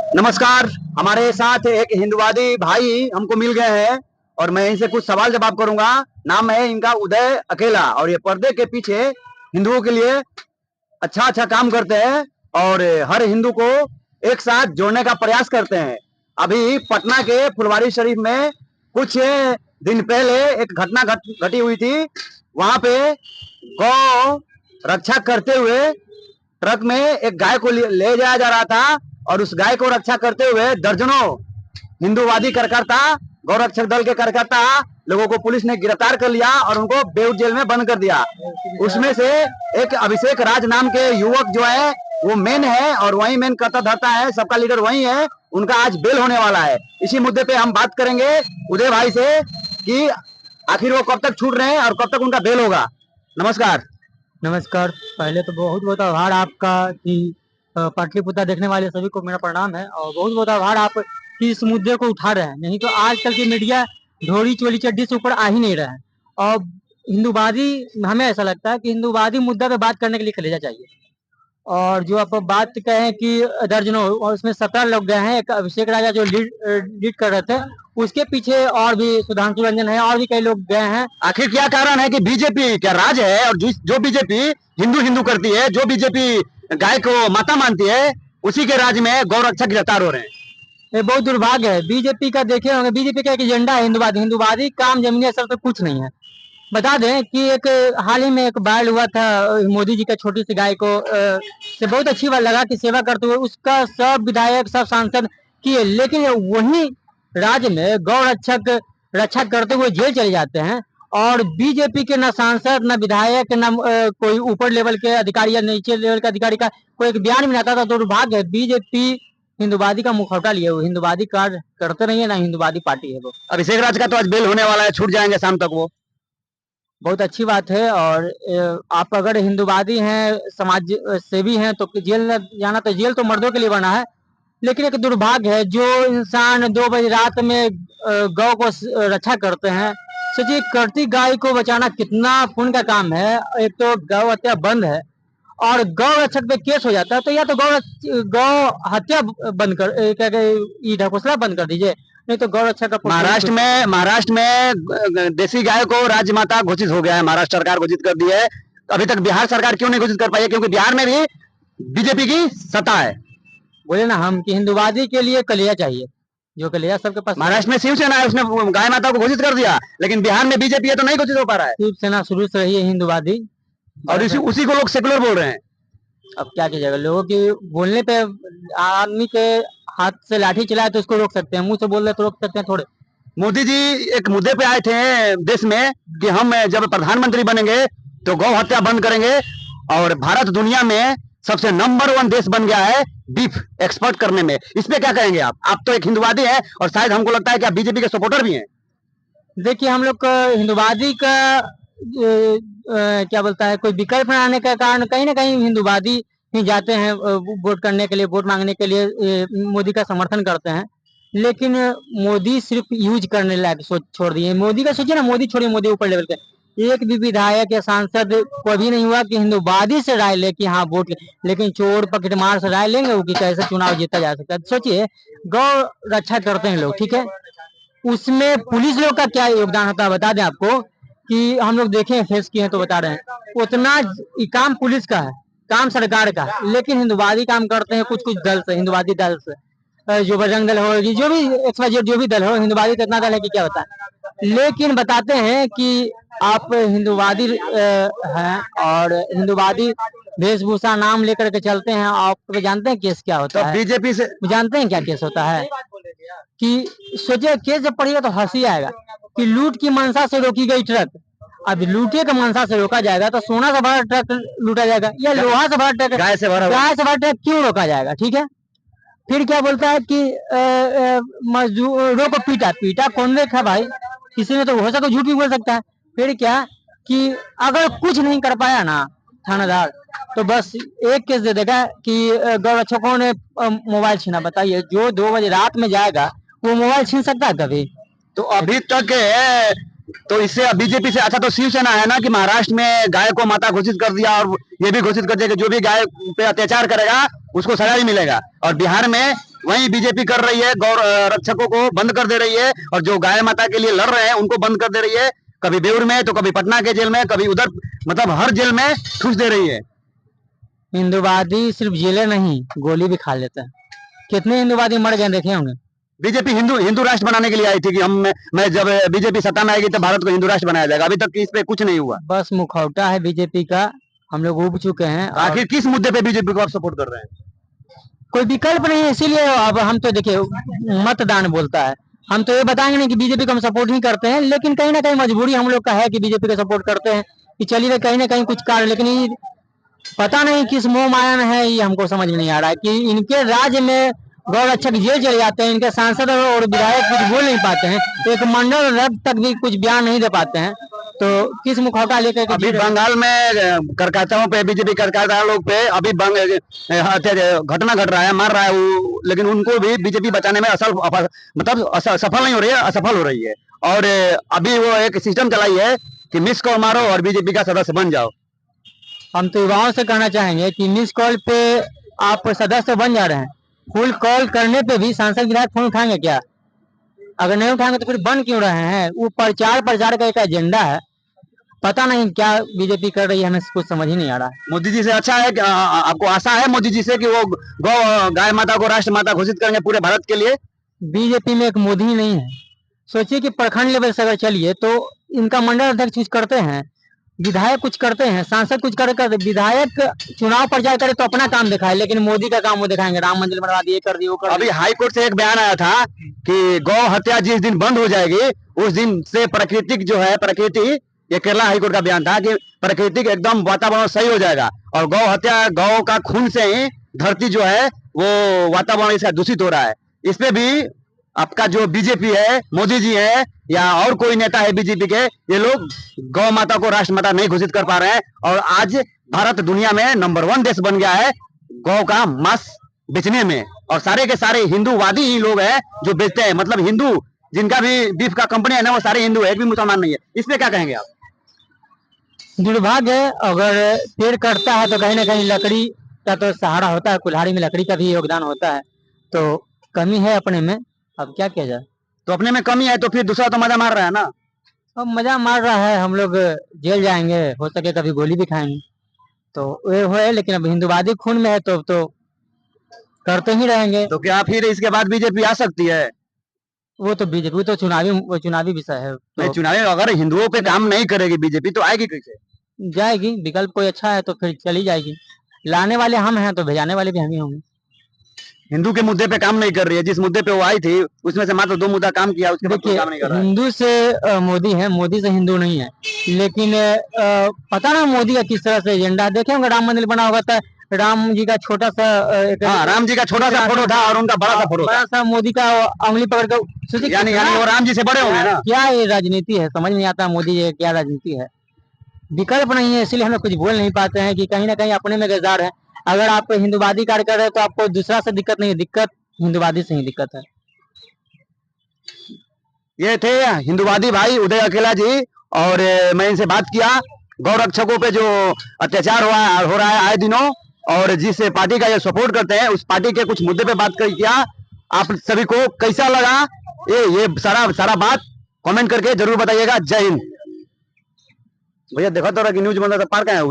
नमस्कार। हमारे साथ एक हिंदुवादी भाई हमको मिल गए हैं और मैं इनसे कुछ सवाल जवाब करूंगा। नाम है इनका उदय अकेला और ये पर्दे के पीछे हिंदुओं के लिए अच्छा अच्छा काम करते हैं और हर हिंदू को एक साथ जोड़ने का प्रयास करते हैं। अभी पटना के फुलवारी शरीफ में कुछ दिन पहले एक घटना घटी हुई थी। वहां पे गौ रक्षा करते हुए ट्रक में एक गाय को ले जाया जा रहा था और उस गाय को रक्षा करते हुए दर्जनों हिंदूवादी कार्यकर्ता, गौरक्षक दल के कार्यकर्ता लोगों को पुलिस ने गिरफ्तार कर लिया और उनको बेऊर जेल में बंद कर दिया। उसमें से एक अभिषेक राज नाम के युवक जो है वो मेन है और वही मेन करता धरता है, सबका लीडर वही है। उनका आज बेल होने वाला है। इसी मुद्दे पे हम बात करेंगे उदय भाई से कि आखिर वो कब तक छूट रहे हैं और कब तक उनका बेल होगा। नमस्कार। नमस्कार। पहले तो बहुत बहुत आभार आपका कि पाटलिपुत्र देखने वाले सभी को मेरा प्रणाम है और बहुत बहुत आभार आप कि इस मुद्दे को उठा रहे हैं। नहीं तो आजकल की मीडिया ढोरी चोली चड्डी से ऊपर आ ही नहीं रहा है। और हिंदूवादी, हमें ऐसा लगता है कि हिंदूवादी मुद्दा पे बात करने के लिए कलेजा चाहिए। और जो आप बात कहें कि दर्जनों और उसमें 17 लोग गए हैं। एक अभिषेक राजा जो लीड कर रहे थे, उसके पीछे और भी सुधांशु रंजन है और भी कई लोग गए हैं। आखिर क्या कारण है कि बीजेपी क्या राज है और जो बीजेपी हिंदू हिंदू करती है, जो बीजेपी गाय को माता मानती है, उसी के राज में गौरक्षक गिरफ्तार हो रहे हैं। ये बहुत दुर्भाग्य है। बीजेपी का देखे होंगे, बीजेपी का एक एजेंडा है हिंदूवादी। हिंदूवादी काम जमीनी असर पे कुछ नहीं है। बता दें कि एक हाल ही में एक वायरल हुआ था मोदी जी का छोटी सी गाय को से बहुत अच्छी बात लगा कि सेवा करते हुए उसका सब विधायक सब सांसद किए, लेकिन वही राज्य में गौ रक्षक रक्षा करते हुए जेल चले जाते हैं। और बीजेपी के न सांसद न विधायक न कोई ऊपर लेवल के अधिकारी या नीचे लेवल के अधिकारी का कोई एक बयान भी नहीं आता था। दुर्भाग्य है, बीजेपी हिंदूवादी का मुखौटा लिए हुए हिंदूवादी कार्य करते नहीं है, ना हिंदूवादी पार्टी है वो। अभिषेक राज का तो आज बेल होने वाला है, छूट जाएंगे शाम तक वो। बहुत अच्छी बात है। और आप अगर हिंदूवादी हैं, समाज सेवी हैं, तो जेल न जाना, तो जेल तो मर्दों के लिए बना है। लेकिन एक दुर्भाग्य है, जो इंसान 2 बजे रात में गौ को रक्षा करते हैं। सोचिए, करती गाय को बचाना कितना पुण्य का काम है। एक तो गौ हत्या बंद है और गौ रक्षक पे केस हो जाता है, तो या तो गौ हत्या बंद कर क्या ये ढकोसला बंद कर दीजिए, नहीं तो गौ रक्षक का महाराष्ट्र में देसी गाय को राजमाता घोषित हो गया है, महाराष्ट्र सरकार घोषित कर दी है। अभी तक बिहार सरकार क्यों नहीं घोषित कर पाई है? क्योंकि बिहार में भी बीजेपी की सत्ता है। बोले ना हम कि हिंदूवादी के लिए कलिया चाहिए, जो कलिया सबके पास। महाराष्ट्र में शिवसेना है, उसने गाय माता को घोषित कर दिया, लेकिन बिहार में बीजेपी है तो नहीं घोषित हो पा रहा है। शिवसेना शुरू से रही है हिंदूवादी और उसी को लोग सेकुलर बोल रहे हैं। अब क्या कीजिएगा, लोगों की बोलने पे आदमी के हाथ से लाठी चलाए तो उसको रोक सकते हैं, मुंह से बोल रहे तो रोक सकते हैं थोड़े। मोदी जी एक मुद्दे पे आए थे देश में कि हम जब प्रधानमंत्री बनेंगे तो गौ हत्या बंद करेंगे और भारत दुनिया में सबसे नंबर 1 देश बन गया है बीफ एक्सपोर्ट करने में। इस पे क्या कहेंगे आप तो एक हिंदुवादी हैं और शायद हमको लगता है कि आप बीजेपी के सपोर्टर भी हैं। देखिए, हम लोग हिंदूवादी का क्या बोलता है, कोई विकल्प बनाने का कारण कहीं ना कहीं हिंदूवादी ही जाते हैं वोट करने के लिए, वोट मांगने के लिए मोदी का समर्थन करते हैं। लेकिन मोदी सिर्फ यूज करने लायक सोच छोड़ दिए। मोदी का सोचिए ना, मोदी छोड़िए, मोदी ऊपर लेवल के एक भी विधायक या सांसद कभी नहीं हुआ कि हिंदूवादी से राय ले कि हाँ वोट, लेकिन चोर पकड़मार से राय लेंगे वो कि कैसे चुनाव जीता जा सकता है। सोचिए, गौ रक्षा करते हैं लोग, ठीक है, उसमें पुलिस लोग का क्या योगदान होता है बता दें आपको कि हम लोग देखे हैं, फेस किए हैं तो बता रहे हैं। उतना काम पुलिस का है, काम सरकार का, लेकिन हिंदूवादी काम करते हैं कुछ कुछ दल से, हिंदूवादी दल से। जो बजरंग दल हो, जो भी XYZ जो भी दल हो, हिंदूवादी तो इतना दल है कि क्या होता है। लेकिन बताते हैं कि आप हिंदूवादी हैं और हिंदूवादी वेशभूषा नाम लेकर के चलते हैं। आप तो जानते हैं केस क्या होता है, बीजेपी से जानते हैं क्या केस होता है कि सोचिए, केस जब पढ़िएगा तो हंसी आएगा कि लूट की मंशा से रोकी गई ट्रक। अब लूटे के मंशा से रोका जाएगा तो सोना से भरा ट्रक लूटा जाएगा या लोहा से भरा ट्रक, गाय से भरा ट्रक क्यों रोका जाएगा? ठीक है, फिर क्या बोलता है कि मजदूरों को पीटा पीटा कौन देखा भाई, किसी ने तो हो सके झूठ भी बोल सकता है। फिर क्या कि अगर कुछ नहीं कर पाया ना थानेदार, तो बस एक केस दे देगा कि गौरक्षकों ने मोबाइल छीना। बताइए, जो 2 बजे रात में जाएगा वो मोबाइल छीन सकता है कभी? तो अभी तक तो इससे बीजेपी से अच्छा तो शिवसेना है ना कि महाराष्ट्र में गाय को माता घोषित कर दिया और ये भी घोषित कर दिया कि जो भी गाय पे अत्याचार करेगा उसको सजा भी मिलेगा। और बिहार में वहीं बीजेपी कर रही है, गौ रक्षकों को बंद कर दे रही है, और जो गाय माता के लिए लड़ रहे हैं उनको बंद कर दे रही है। कभी बेउर में तो कभी पटना के जेल में, कभी उधर, मतलब हर जेल में ठूस दे रही है। हिंदूवादी सिर्फ जेलें नहीं, गोली भी खा लेते हैं। कितने हिंदूवादी मर गए देखे होंगे। बीजेपी हिंदू राष्ट्र बनाने के लिए आई थी कि मैं जब बीजेपी सत्ता में आएगी तब भारत को हिंदू राष्ट्र बनाया जाएगा। अभी तक इस पे कुछ नहीं हुआ। बस मुखौटा है बीजेपी का, हम लोग उब चुके हैं। आखिर किस मुद्दे पे बीजेपी को आप सपोर्ट कर रहे हैं? कोई विकल्प नहीं है, इसीलिए अब हम तो देखिए मतदान बोलता है, हम तो ये बताएंगे नहीं कि बीजेपी को हम सपोर्ट नहीं करते हैं, लेकिन कहीं ना कहीं मजबूरी हम लोग का है कि बीजेपी को सपोर्ट करते हैं कि चलिए कहीं ना कहीं कुछ कार्य, लेकिन ये पता नहीं किस मोह माया में है, ये हमको समझ में नहीं आ रहा है कि इनके राज्य में गौ रक्षक जेल चले जाते हैं, इनके सांसद और विधायक कुछ बोल नहीं पाते हैं, एक मंडल रब तक भी कुछ बयान नहीं दे पाते हैं, तो किस मुखौटा लेकर अभी बंगाल में करकाताओं पे, बीजेपी करकाता लोग पे अभी घटना घट रहा है, मार रहा है वो, लेकिन उनको भी बीजेपी बचाने में सफल नहीं हो रही है, असफल हो रही है। और अभी वो एक सिस्टम चलाई है कि मिस कॉल मारो और बीजेपी का सदस्य बन जाओ। हम तो युवाओं से कहना चाहेंगे कि मिस कॉल पे आप सदस्य बन जा रहे हैं, फुल कॉल करने पे भी सांसद विधायक फोन उठाएंगे क्या? अगर नहीं उठाएंगे तो फिर बन क्यों रहे हैं? वो प्रचार का एक एजेंडा है, पता नहीं क्या बीजेपी कर रही है, हमें कुछ समझ ही नहीं आ रहा है। मोदी जी से अच्छा है कि आपको आशा है मोदी जी से कि वो गाय माता को राष्ट्र माता घोषित करेंगे पूरे भारत के लिए? बीजेपी में एक मोदी ही नहीं है। सोचिए कि प्रखंड लेवल से अगर चलिए तो इनका मंडल अध्यक्ष कुछ करते हैं, विधायक कुछ करते हैं, सांसद कुछ करते, विधायक चुनाव प्रचार करे तो अपना काम दिखाए, लेकिन मोदी का काम वो दिखाएंगे, राम मंदिर बनवा दिए, कर दिए, वो कर। अभी हाई कोर्ट से एक बयान आया था कि गौ हत्या जिस दिन बंद हो जाएगी उस दिन से प्राकृतिक जो है, प्रकृति, ये केरला हाई कोर्ट का बयान था कि प्राकृतिक एकदम वातावरण सही हो जाएगा, और गौ हत्या, गौ का खून से ही धरती जो है वो वातावरण इसका दूषित हो रहा है। इसपे भी आपका जो बीजेपी है, मोदी जी है या और कोई नेता है बीजेपी के, ये लोग गौ माता को राष्ट्र माता नहीं घोषित कर पा रहे हैं, और आज भारत दुनिया में नंबर 1 देश बन गया है गौ का मांस बेचने में, और सारे के सारे हिंदूवादी ही लोग हैं जो बेचते हैं। मतलब हिंदू जिनका भी बीफ का कंपनी है ना, वो सारे हिंदू है, एक भी मुसलमान नहीं है। इसमें क्या कहेंगे आप? दुर्भाग्य है, अगर पेड़ कटता है तो कहीं ना कहीं लकड़ी का तो सहारा होता है, कुल्हाड़ी में लकड़ी का भी योगदान होता है, तो कमी है अपने में, अब क्या किया जाए। तो अपने में कमी है तो फिर दूसरा तो मजा मार रहा है ना। अब मजा मार रहा है, हम लोग जेल जाएंगे, हो सके कभी गोली भी खाएंगे, तो ये है, लेकिन अब हिंदूवादी खून में है तो करते ही रहेंगे। तो क्या फिर इसके बाद बीजेपी आ सकती है? वो तो बीजेपी, वो तो चुनावी विषय है, नहीं, तो चुनावी अगर हिंदुओं पे काम नहीं करेगी बीजेपी तो आएगी कैसे? जाएगी, विकल्प कोई अच्छा है तो फिर चली जाएगी, लाने वाले हम हैं तो भेजाने वाले भी हम ही होंगे। हिंदू के मुद्दे पे काम नहीं कर रही है, जिस मुद्दे पे वो आई थी उसमें से मात्र 2 मुद्दा काम किया, उसके बाद कोई काम नहीं कर रहा है। हिंदू से मोदी है, मोदी से हिंदू नहीं है, लेकिन पता ना मोदी का किस तरह से एजेंडा। देखे होंगे राम मंदिर बना होगा तो राम जी का छोटा सा हाँ, राम जी का छोटा सा फोटो था और उनका बड़ा सा फोटो था, बड़ा सा मोदी का उंगली पकड़ कर, यानी वो राम जी से बड़े होंगे ना। क्या ये राजनीति है, समझ नहीं आता मोदी ये क्या राजनीति है। विकल्प नहीं है, इसलिए हम लोग कुछ बोल नहीं पाते हैं कि कहीं ना कहीं अपने में गुजार है। अगर आप हिंदूवादी कार्य कर रहे हैं तो आपको दूसरा से दिक्कत नहीं है, दिक्कत हिंदूवादी से ही दिक्कत है। ये थे हिंदूवादी भाई उदय अकेला जी, और मैं इनसे बात किया गौ रक्षकों पे जो अत्याचार हो रहा है आए दिनों, और जिस पार्टी का ये सपोर्ट करते हैं उस पार्टी के कुछ मुद्दे पे बात किया। आप सभी को कैसा लगा ये सारा बात कमेंट करके जरूर बताइएगा। जय हिंद। भैया देखो तो रहा कि न्यूज बंदा तो पार का है,